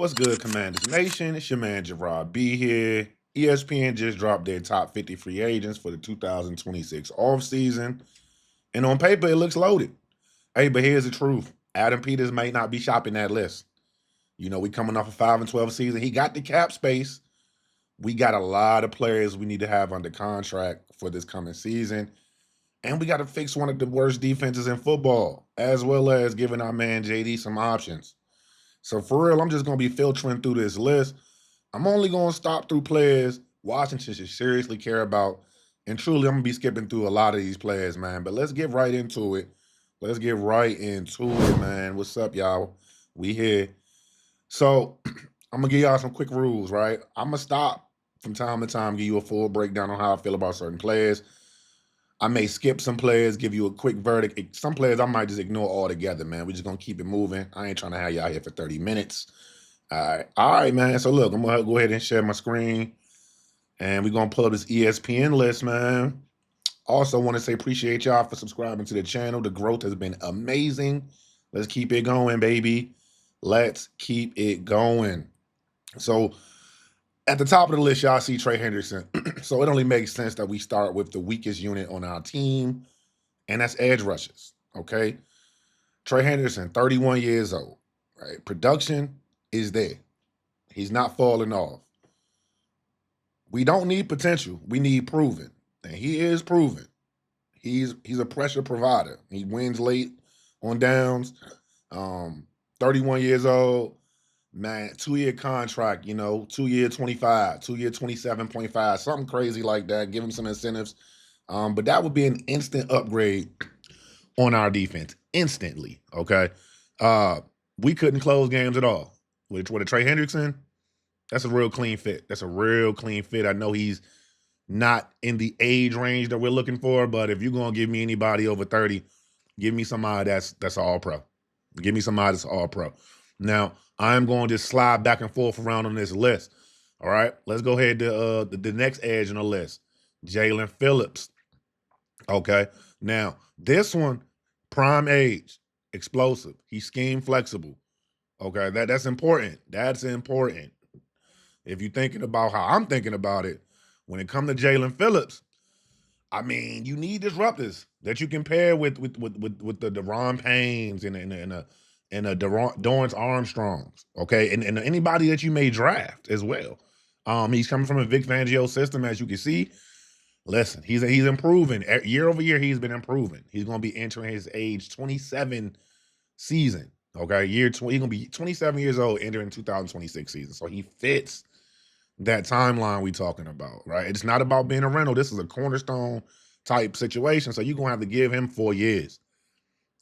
What's good, Commanders Nation? It's your man Gerard B here. ESPN just dropped their top 50 free agents for the 2026 offseason. And on paper, it looks loaded. Hey, but here's the truth. Adam Peters may not be shopping that list. You know, we coming off a 5-12 season. He got the cap space. We got a lot of players we need to have under contract for this coming season. And we got to fix one of the worst defenses in football, as well as giving our man JD some options. So for real, I'm just going to be filtering through this list. I'm only going to stop through players Washington should seriously care about. And truly, I'm going to be skipping through a lot of these players, man. But let's get right into it. Let's get right into it, man. What's up, y'all? We here. So I'm going to give y'all some quick rules, right? I'm going to stop from time to time, give you a full breakdown on how I feel about certain players. I may skip some players, give you a quick verdict. Some players I might just ignore altogether, man. We're just going to keep it moving. I ain't trying to have y'all here for 30 minutes. All right, man. So, look, I'm going to go ahead and share my screen. And we're going to pull up this ESPN list, man. Also want to say appreciate y'all for subscribing to the channel. The growth has been amazing. Let's keep it going, baby. Let's keep it going. So, at the top of the list, y'all see Trey Henderson. So it only makes sense that we start with the weakest unit on our team, and that's edge rushers, okay? Trey Henderson, 31 years old, right? Production is there. He's not falling off. We don't need potential. We need proven, and he is proven. He's a pressure provider. He wins late on downs. 31 years old. Man, 2-year contract, 2-year 25, 2-year 27.5, something crazy like that. Give him some incentives. But that would be an instant upgrade on our defense. Instantly, okay? We couldn't close games at all. With a Trey Hendrickson, that's a real clean fit. That's a real clean fit. I know he's not in the age range that we're looking for, but if you're going to give me anybody over 30, give me somebody that's all pro. Give me somebody that's all pro. Now, I'm going to just slide back and forth around on this list. All right, let's go ahead to the next edge on the list, Jalen Phillips. Okay, now this one, prime age, explosive. He's scheme flexible. Okay, that's important. That's important. If you're thinking about how I'm thinking about it, when it comes to Jalen Phillips, I mean, you need disruptors that you can pair with the Deron Paynes and Dorrance Armstrongs, okay, and anybody that you may draft as well. He's coming from a Vic Fangio system, as you can see. Listen, he's improving year over year. He's been improving. He's going to be entering his age 27 season. Okay, he's going to be 27 years old entering 2026 season. So he fits that timeline we talking about, right? It's not about being a rental. This is a cornerstone type situation. So you're going to have to give him 4 years.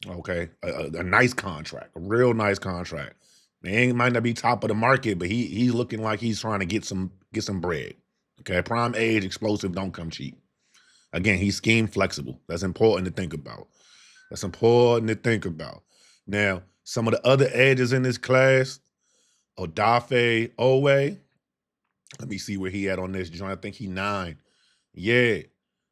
Okay, a nice contract, a real nice contract. Man, might not be top of the market, but he's looking like he's trying to get some bread. Okay, prime age, explosive, don't come cheap. Again, he's scheme flexible. That's important to think about. That's important to think about. Now, some of the other edges in this class, Odafe Owe. Let me see where he at on this joint. I think he 9. Yeah.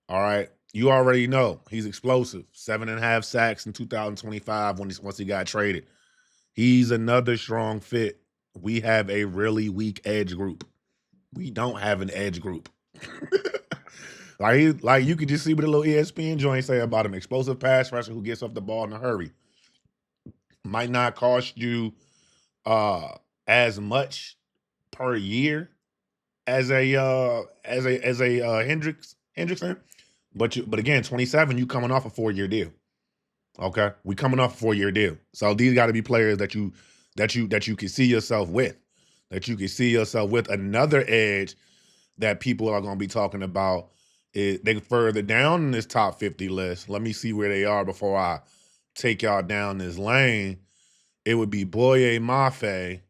All right. You already know he's explosive. 7.5 sacks in 2025 once he got traded. He's another strong fit. We have a really weak edge group. We don't have an edge group. like you could just see what a little ESPN joint say about him. Explosive pass rusher who gets off the ball in a hurry. Might not cost you as much per year as a Hendrickson. But again, 27, you coming off a 4-year deal. Okay, we coming off a 4-year deal. So these got to be players that you can see yourself with. That you can see yourself with. Another edge that people are going to be talking about is they further down in this top 50 list. Let me see where they are before I take y'all down this lane. It would be Boye Mafe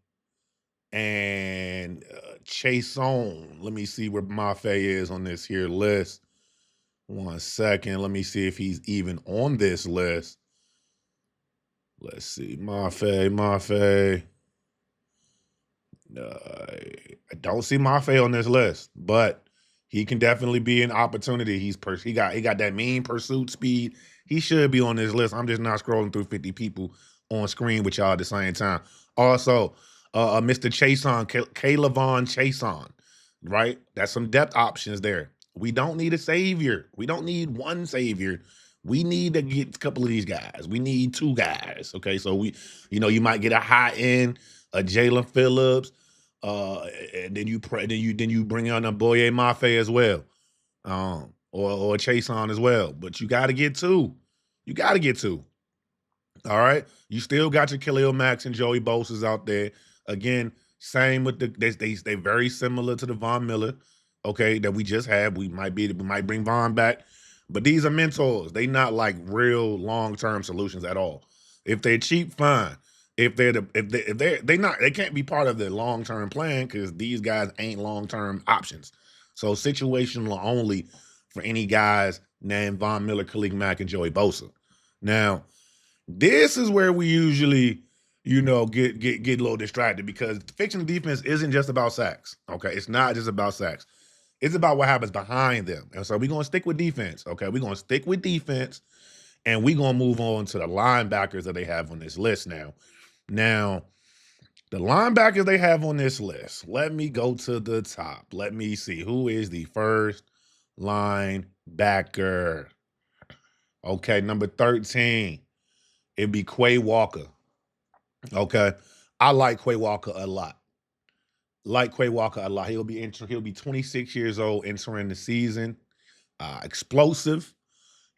and Chason. Let me see where Mafe is on this here list. 1 second. Let me see if he's even on this list. Let's see. Mafe. I don't see Mafe on this list, but he can definitely be an opportunity. He got that mean pursuit speed. He should be on this list. I'm just not scrolling through 50 people on screen with y'all at the same time. Also, Mr. Chason, Kaylavon Chason, right? That's some depth options there. We don't need a savior. We don't need one savior. We need to get a couple of these guys. We need two guys. Okay, so you might get a high end, a Jalen Phillips, and then you bring on a Boye Mafe as well, or Chason as well. But you got to get two. You got to get two. All right. You still got your Khalil Max and Joey Bosa's out there. Again, same with they very similar to the Von Miller, okay, that we just had. We might bring Von back. But these are mentors. They not like real long-term solutions at all. If they're cheap, fine. If they can't be part of the long-term plan because these guys ain't long-term options. So situational only for any guys named Von Miller, Khalil Mack, and Joey Bosa. Now, this is where we usually, get a little distracted because fixing the defense isn't just about sacks. Okay, it's not just about sacks. It's about what happens behind them. And so we're gonna stick with defense. Okay, we're gonna stick with defense, and we're gonna move on to the linebackers that they have on this list now. Now, the linebackers they have on this list. Let me go to the top. Let me see who is the first linebacker. Okay, number 13. It'd be Quay Walker. Okay. I like Quay Walker a lot. Like Quay Walker a lot. He'll be 26 years old entering the season. Explosive,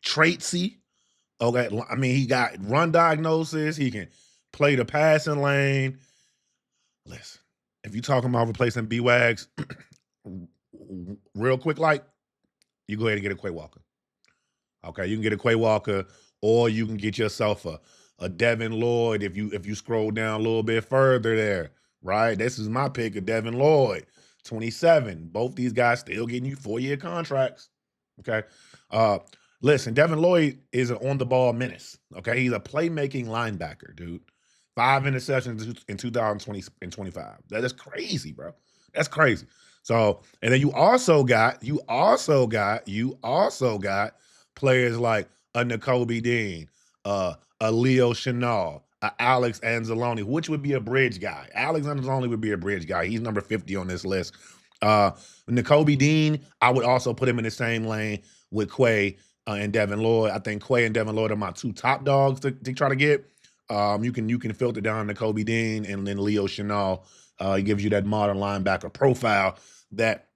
traitsy. Okay. I mean, he got run diagnosis. He can play the passing lane. Listen, if you're talking about replacing B-Wags, real quick, you go ahead and get a Quay Walker. Okay, you can get a Quay Walker, or you can get yourself a Devin Lloyd if you scroll down a little bit further there, right? This is my pick of Devin Lloyd, 27. Both these guys still getting you 4-year contracts. Okay. Listen, Devin Lloyd is an on-the-ball menace. Okay, he's a playmaking linebacker, dude. 5 interceptions in 2020 and 25. That is crazy, bro. That's crazy. So, and then you also got players like a Nakobe Dean, a Leo Chenal, a Alex Anzalone, which would be a bridge guy. Alex Anzalone would be a bridge guy. He's number 50 on this list. Nakobe Dean, I would also put him in the same lane with Quay and Devin Lloyd. I think Quay and Devin Lloyd are my two top dogs to try to get. You can filter down Nakobe Dean and then Leo Chenal. He gives you that modern linebacker profile that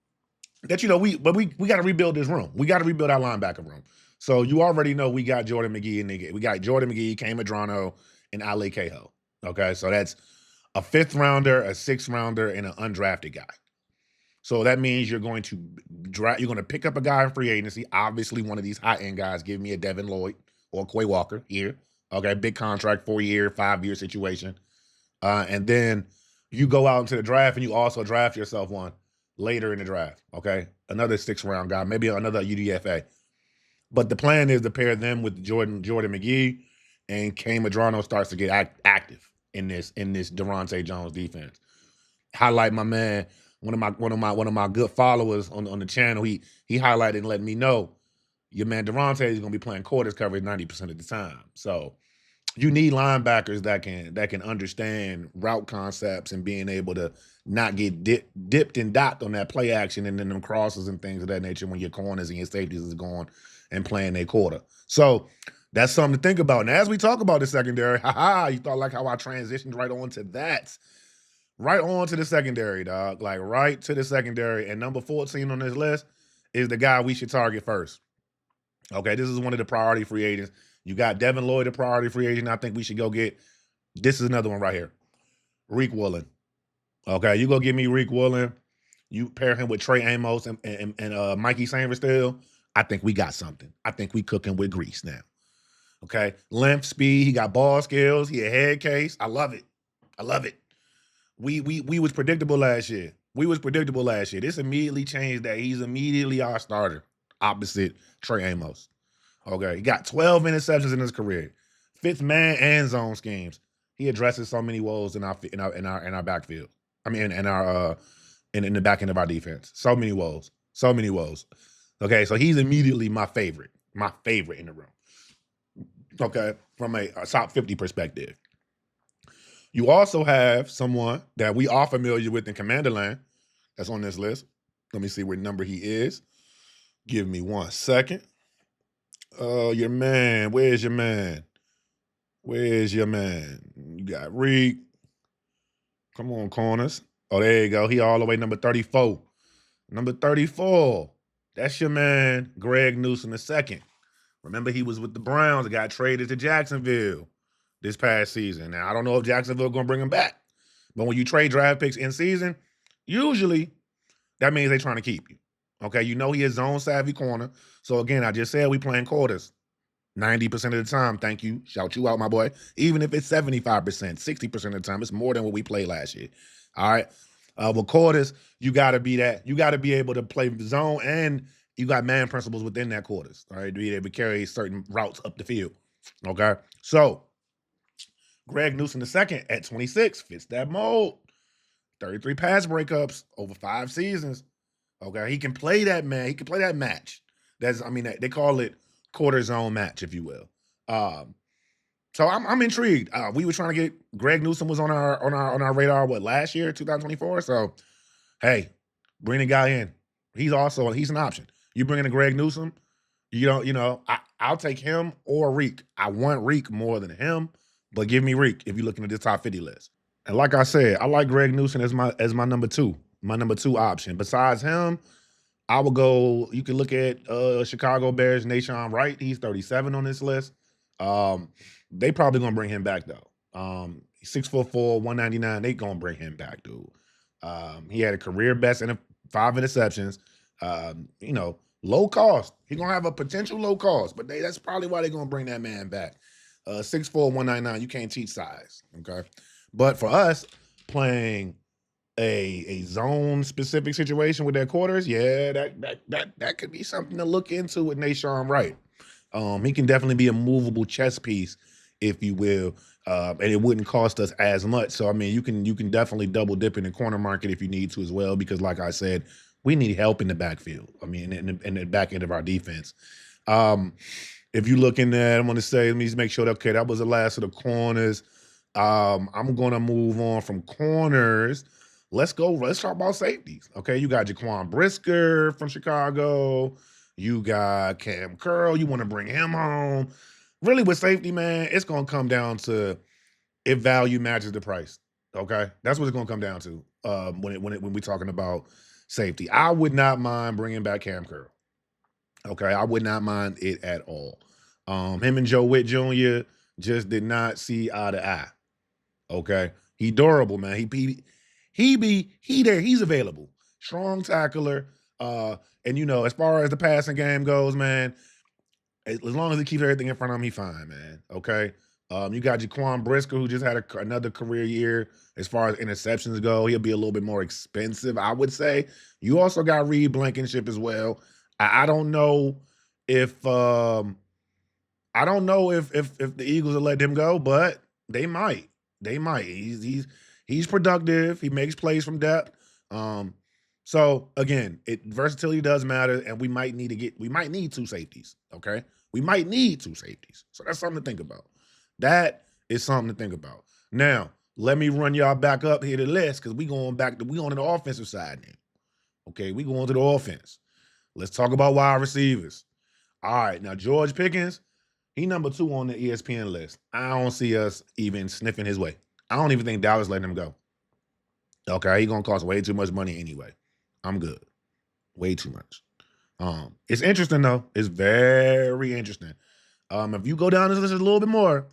we got to rebuild this room. We got to rebuild our linebacker room. So you already know we got Jordan McGee we got Jordan McGee, Cam Medrano, and Ale Cahill. Okay, so that's a 5th rounder, a 6th rounder, and an undrafted guy. So that means you're going to pick up a guy in free agency. Obviously, one of these high-end guys. Give me a Devin Lloyd or Quay Walker here. Okay, big contract, 4-year, 5-year situation. And then you go out into the draft and you also draft yourself one later in the draft. Okay, another 6th round guy, maybe another UDFA. But the plan is to pair them with Jordan McGee, and Cam Medrano starts to get active in this Durante Jones defense. Highlight my man, one of my good followers on the channel. He highlighted and let me know your man Durante is going to be playing quarters coverage 90% of the time. So you need linebackers that can understand route concepts and being able to not get dipped and docked on that play action and then them crosses and things of that nature when your corners and your safeties is going and playing their quarter. So that's something to think about. And as we talk about the secondary, you thought like how I transitioned right on to that. Right on to the secondary, dog. Like right to the secondary. And number 14 on this list is the guy we should target first. Okay, this is one of the priority free agents. You got Devin Lloyd, a priority free agent. I think we should go get. This is another one right here. Reek Woolen. Okay, you go give me Reek Woolen. You pair him with Trey Amos and Mikey Sainristil. I think we got something. I think we cooking with grease now. Okay, length, speed. He got ball skills. He a head case. I love it. I love it. We was predictable last year. This immediately changed that. He's immediately our starter, opposite Trey Amos. Okay, he got 12 interceptions in his career, 5th man and zone schemes. He addresses so many woes in our backfield. I mean, in the back end of our defense. So many woes. Okay, so he's immediately my favorite in the room. Okay, from a top 50 perspective. You also have someone that we are familiar with in Commanderland that's on this list. Let me see what number he is. Give me 1 second. Your man. Where's your man? Where's your man? You got Reek. Come on, corners. Oh, there you go. He all the way number 34. Number 34. That's your man, Greg Newsome II. Remember, he was with the Browns and got traded to Jacksonville this past season. Now, I don't know if Jacksonville going to bring him back. But when you trade draft picks in season, usually that means they're trying to keep you. Okay, you know he is zone savvy corner. So again, I just said we playing quarters 90% of the time. Thank you. Shout you out, my boy. Even if it's 75%, 60% of the time, it's more than what we played last year. All right. With quarters, you got to be that. You got to be able to play zone, and you got man principles within that quarters. All right, to be able to carry certain routes up the field. Okay, so Greg Newsome II at 26 fits that mold. 33 pass breakups over 5 seasons. Okay, he can play that, man. He can play that match. They call it quarter zone match, if you will. So I'm intrigued. We were trying to get Greg Newsome was on our radar last year, 2024. So hey, bring the guy in. He's an option. You bring in a Greg Newsome, I'll take him or Reek. I want Reek more than him, but give me Reek if you're looking at this top 50 list. And like I said, I like Greg Newsome as my number 2. My number 2 option. Besides him, I would go, you can look at Chicago Bears, Nahshon Wright. He's 37 on this list. They probably going to bring him back, though. 6'4", 199. They going to bring him back, dude. He had a career best and 5 interceptions. Low cost. He's going to have a potential low cost, but that's probably why they're going to bring that man back. 6'4", 199. You can't teach size, okay? But for us, playing a zone specific situation with their quarters, yeah, that could be something to look into with Nahshon Wright. He can definitely be a movable chess piece, if you will, and it wouldn't cost us as much. So I mean, you can definitely double dip in the corner market if you need to as well, because like I said, we need help in the backfield. I mean, in the back end of our defense. If you look in there, I'm going to say, let me just make sure that, okay, that was the last of the corners. I'm going to move on from corners. Let's talk about safeties. Okay, you got Jaquan Brisker from Chicago. You got Cam Curl. You want to bring him home. Really, with safety, man, it's going to come down to if value matches the price. Okay, that's what it's going to come down to when we're talking about safety. I would not mind bringing back Cam Curl. Okay, I would not mind it at all. Him and Joe Witt Jr. just did not see eye to eye. Okay, he durable, man. He there. He's available. Strong tackler. And as far as the passing game goes, man, as long as he keeps everything in front of him, he's fine, man. Okay. You got Jaquan Brisker, who just had another career year. As far as interceptions go, he'll be a little bit more expensive, I would say. You also got Reed Blankenship as well. I don't know if the Eagles will let him go, but they might. They might. He's productive. He makes plays from depth. So again, versatility does matter, and we might need 2 safeties. Okay, we might need 2 safeties. So that's something to think about. That is something to think about. Now, let me run y'all back up here to the list, because we on to the offensive side now. Okay, we going to the offense. Let's talk about wide receivers. All right, now George Pickens, he number 2 on the ESPN list. I don't see us even sniffing his way. I don't even think Dallas letting him go. Okay, he's going to cost way too much money anyway. I'm good. Way too much. It's interesting, though. It's very interesting. If you go down this list a little bit more,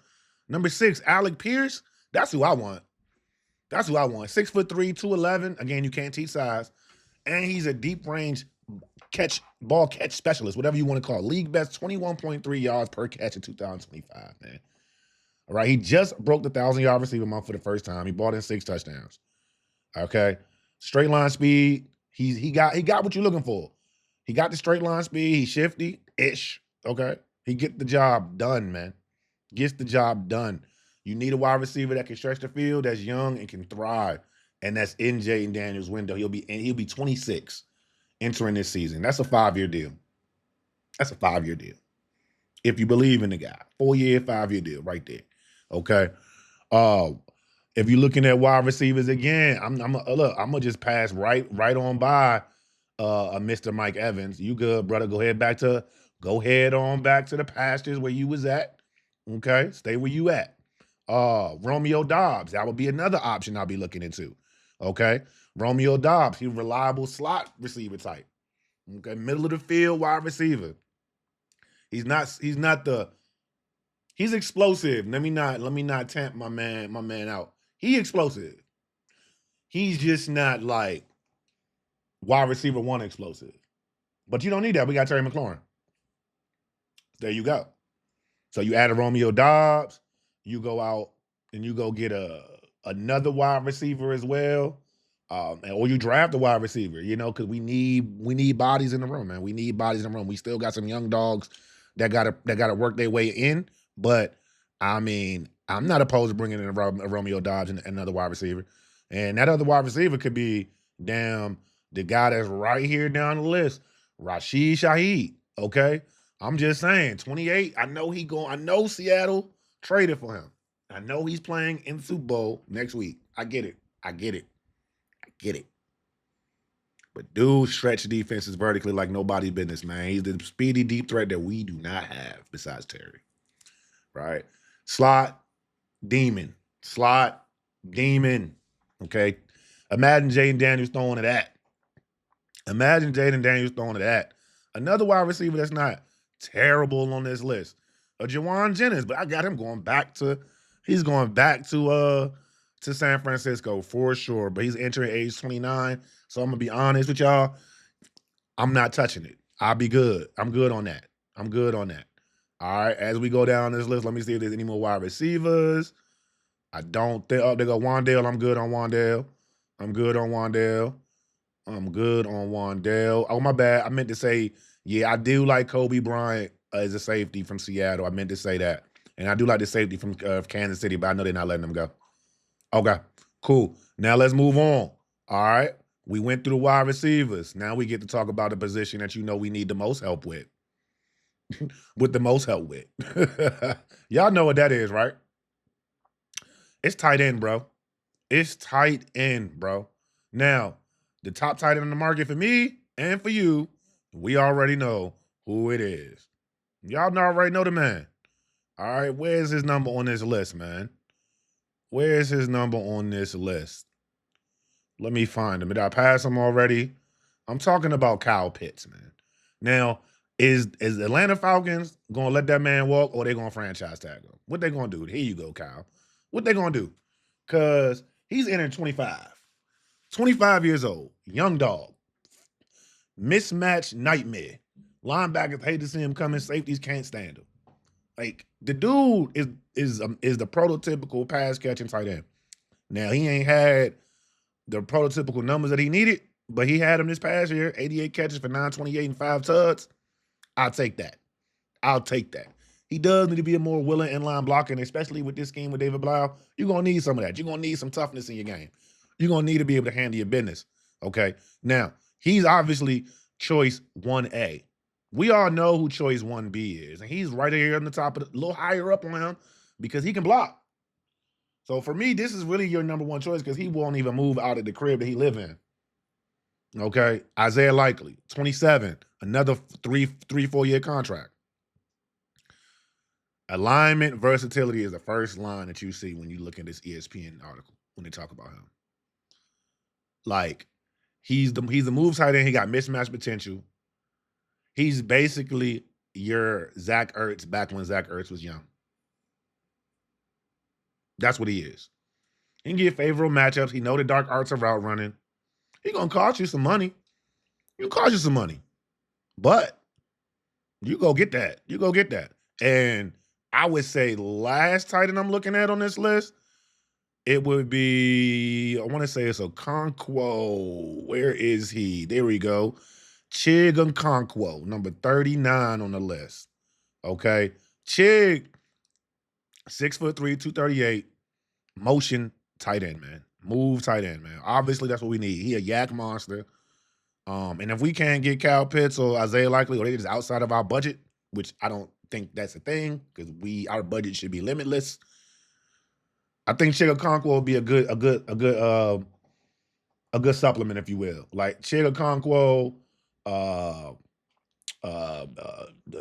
number 6, Alec Pierce, that's who I want. 6'3", 211. Again, you can't teach size. And he's a deep range ball catch specialist, whatever you want to call it. League best 21.3 yards per catch in 2025, man. All right, he just broke the 1,000-yard receiver mark for the first time. He brought in 6 touchdowns. Okay, straight line speed. He got what you're looking for. He got the straight line speed. He's shifty-ish. Okay, he get the job done, man. Gets the job done. You need a wide receiver that can stretch the field, that's young and can thrive, and that's in Jayden Daniels' window. He'll be 26 entering this season. That's a 5-year deal. If you believe in the guy, 4-year, 5-year deal right there. Okay. If you're looking at wide receivers again, I'm gonna just pass right on by a Mr. Mike Evans. You good, brother? Go ahead on back to the pastures where you was at. Okay, stay where you at. Romeo Dobbs, that would be another option I'll be looking into. Okay, Romeo Dobbs, he's a reliable slot receiver type. Okay, middle of the field wide receiver. He's not the he's explosive. Let me not tamp my man out. He explosive. He's just not like wide receiver one explosive. But you don't need that. We got Terry McLaurin. There you go. So you add a Romeo Dobbs, you go out and you go get another wide receiver as well. Or you draft a wide receiver, because we need bodies in the room, man. We need bodies in the room. We still got some young dogs that gotta work their way in. But I mean, I'm not opposed to bringing in a Romeo Dobbs and another wide receiver, and that other wide receiver could be the guy that's right here down the list, Rashid Shaheed. Okay, I'm just saying, 28. I know Seattle traded for him. I know he's playing in the Super Bowl next week. I get it. But dude stretch defenses vertically like nobody's business, man. He's the speedy deep threat that we do not have besides Terry. Right? Slot demon. Okay? Imagine Jayden Daniels throwing to that. Another wide receiver that's not terrible on this list. Jawan Jennings, but I got him going back to San Francisco for sure. But he's entering age 29. So I'm gonna be honest with y'all. I'm not touching it. I'll be good. I'm good on that. All right. As we go down this list, let me see if there's any more wide receivers. I don't think. Oh, they go Wandale. I'm good on Wandale. Oh, my bad. I meant to say, yeah, I do like Kobe Bryant as a safety from Seattle. I meant to say that. And I do like the safety from Kansas City, but I know they're not letting them go. Okay, cool. Now let's move on. All right. We went through the wide receivers. Now we get to talk about the position that we need the most help with. Y'all know what that is, right? It's tight end, bro. Now, the top tight end on the market for me and for you, we already know who it is. Y'all already know the man. All right, where's his number on this list, man? Where's his number on this list? Let me find him. Did I pass him already? I'm talking about Kyle Pitts, man. Now, is Atlanta Falcons going to let that man walk, or they going to franchise tag him? What they going to do? Here you go, Kyle. What they going to do? Because he's entering 25. 25 years old. Young dog. Mismatch nightmare. Linebackers hate to see him coming. Safeties can't stand him. Like, the dude is the prototypical pass catching tight end. Now, he ain't had the prototypical numbers that he needed, but he had him this past year, 88 catches for 928 and 5 tuds. I'll take that. He does need to be a more willing inline blocker, and especially with this scheme with David Blau, you're going to need some of that. You're going to need some toughness in your game. You're going to need to be able to handle your business, okay? Now, he's obviously choice 1A. We all know who choice 1B is, and he's right here on the top, a little higher up on him because he can block. So for me, this is really your number one choice because he won't even move out of the crib that he live in. Okay, Isaiah Likely, 27, another 4 year contract. Alignment versatility is the first line that you see when you look at this ESPN article when they talk about him. Like, he's the move tight end. He got mismatch potential. He's basically your Zach Ertz back when Zach Ertz was young. That's what he is. He can get favorable matchups. He know the dark arts of route running. He gonna cost you some money. But you go get that. And I would say last tight end I'm looking at on this list, it would be, I want to say it's Okonkwo. Where is he? There we go. Chig Okonkwo, number 39 on the list. Okay. Chig, 6'3", 238, motion tight end, man. Move tight end, man. Obviously, that's what we need. He a yak monster. And if we can't get Kyle Pitts or Isaiah Likely, or they just outside of our budget, which I don't think that's a thing, because our budget should be limitless. I think Chigakonkwo will be a good supplement, if you will. Like Chigakonkwo, uh,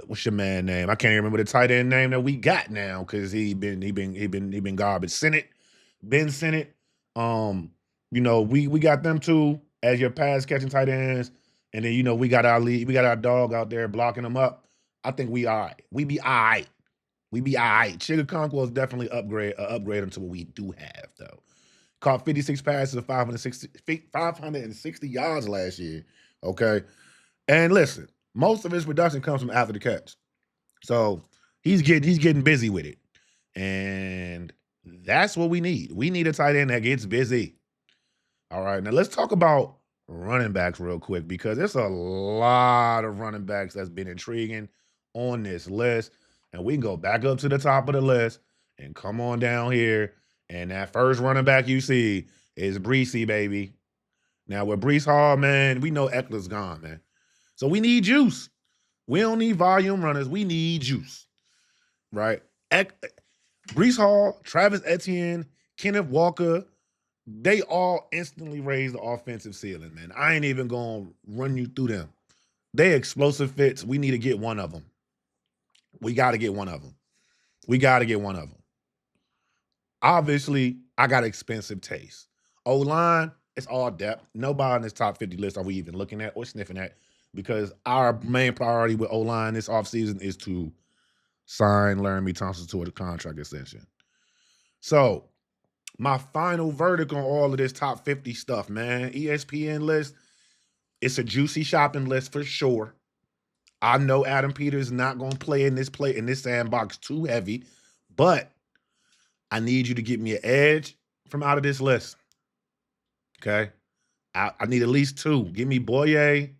what's your man name? I can't even remember the tight end name that we got now because he been garbage. Ben Sennett. We got them two as your pass catching tight ends, and then we got our dog out there blocking them up. I think we all right. We be all right. We be all right. Chigakonkwo is definitely upgrade to what we do have though. Caught 56 passes of 560 yards last year. Okay. And listen, most of his production comes from after the catch. So he's getting busy with it. And that's what we need. We need a tight end that gets busy. All right. Now let's talk about running backs real quick because there's a lot of running backs that's been intriguing on this list. And we can go back up to the top of the list and come on down here. And that first running back you see is Breesy, baby. Now with Brees Hall, man, we know Eckler's gone, man. So we need juice. We don't need volume runners. We need juice, right? Brees Hall, Travis Etienne, Kenneth Walker, they all instantly raised the offensive ceiling, man. I ain't even going to run you through them. They explosive fits. We need to get one of them. We got to get one of them. Obviously, I got expensive taste. O-line, it's all depth. Nobody on this top 50 list are we even looking at or sniffing at because our main priority with O-line this offseason is to sign Laramie Thompson to a contract extension. So, my final verdict on all of this top 50 stuff, man. ESPN list, it's a juicy shopping list for sure. I know Adam Peters not going to play in this sandbox too heavy, but I need you to get me an edge from out of this list. Okay? I need at least two. Give me Boye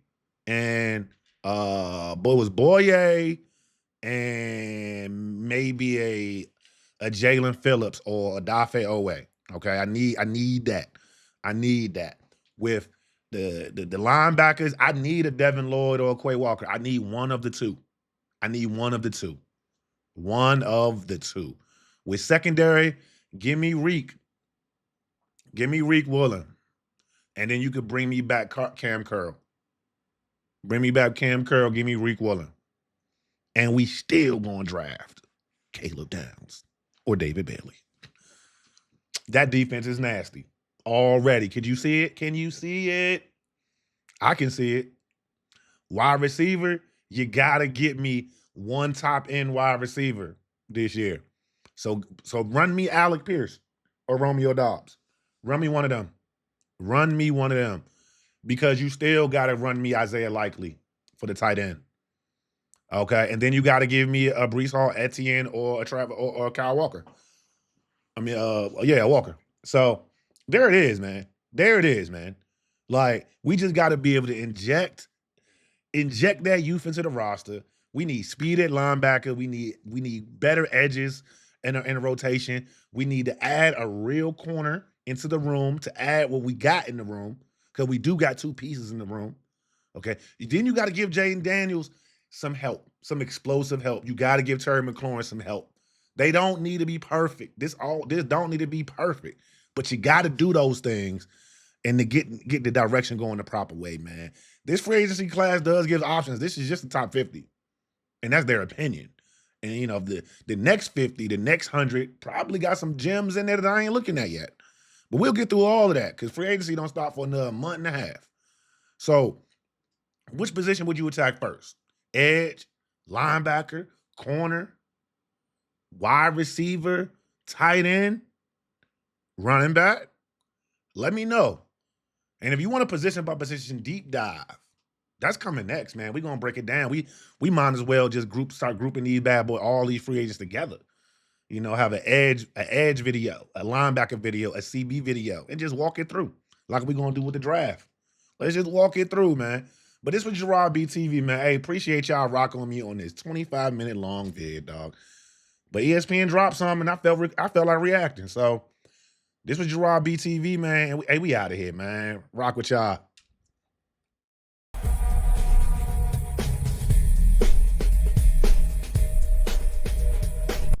and Boye and maybe a Jalen Phillips or a Dafe Owe. Okay, I need that. With the linebackers, I need a Devin Lloyd or a Quay Walker. I need one of the two. With secondary, give me Reek. Give me Reek Woolen. And then you could bring me back Cam Curl. Give me Reek Woolen. And we still gonna draft Caleb Downs or David Bailey. That defense is nasty already. Could you see it? Can you see it? I can see it. Wide receiver, you gotta get me one top end wide receiver this year. So run me Alec Pierce or Romeo Dobbs. Run me one of them. Because you still gotta run me Isaiah Likely for the tight end. Okay, and then you got to give me a Brees Hall, Etienne, or a Travis or Kyle Walker. Walker. So there it is, man. Like we just got to be able to inject that youth into the roster. We need speed at linebacker. We need better edges in a rotation. We need to add a real corner into the room to add what we got in the room because we do got two pieces in the room. Okay, then you got to give Jayden Daniels some help, some explosive help. You got to give Terry McLaurin some help. They don't need to be perfect. This don't need to be perfect, but you got to do those things and to get the direction going the proper way, man. This free agency class does give options. This is just the top 50, and that's their opinion. And the next 50, the next 100 probably got some gems in there that I ain't looking at yet. But we'll get through all of that because free agency don't start for another month and a half. So, which position would you attack first? Edge, linebacker, corner, wide receiver, tight end, running back? Let me know. And if you want a position by position deep dive, that's coming next, man. We're gonna break it down. We might as well just start grouping these bad boy, all these free agents together. Have an edge video, a linebacker video, a CB video, and just walk it through like we're gonna do with the draft. Let's just walk it through, man. But this was Gerard BTV, man. Hey, appreciate y'all rocking with me on this 25-minute long vid, dog. But ESPN dropped something, and I felt like reacting. So this was Gerard BTV, man. And we out of here, man. Rock with y'all.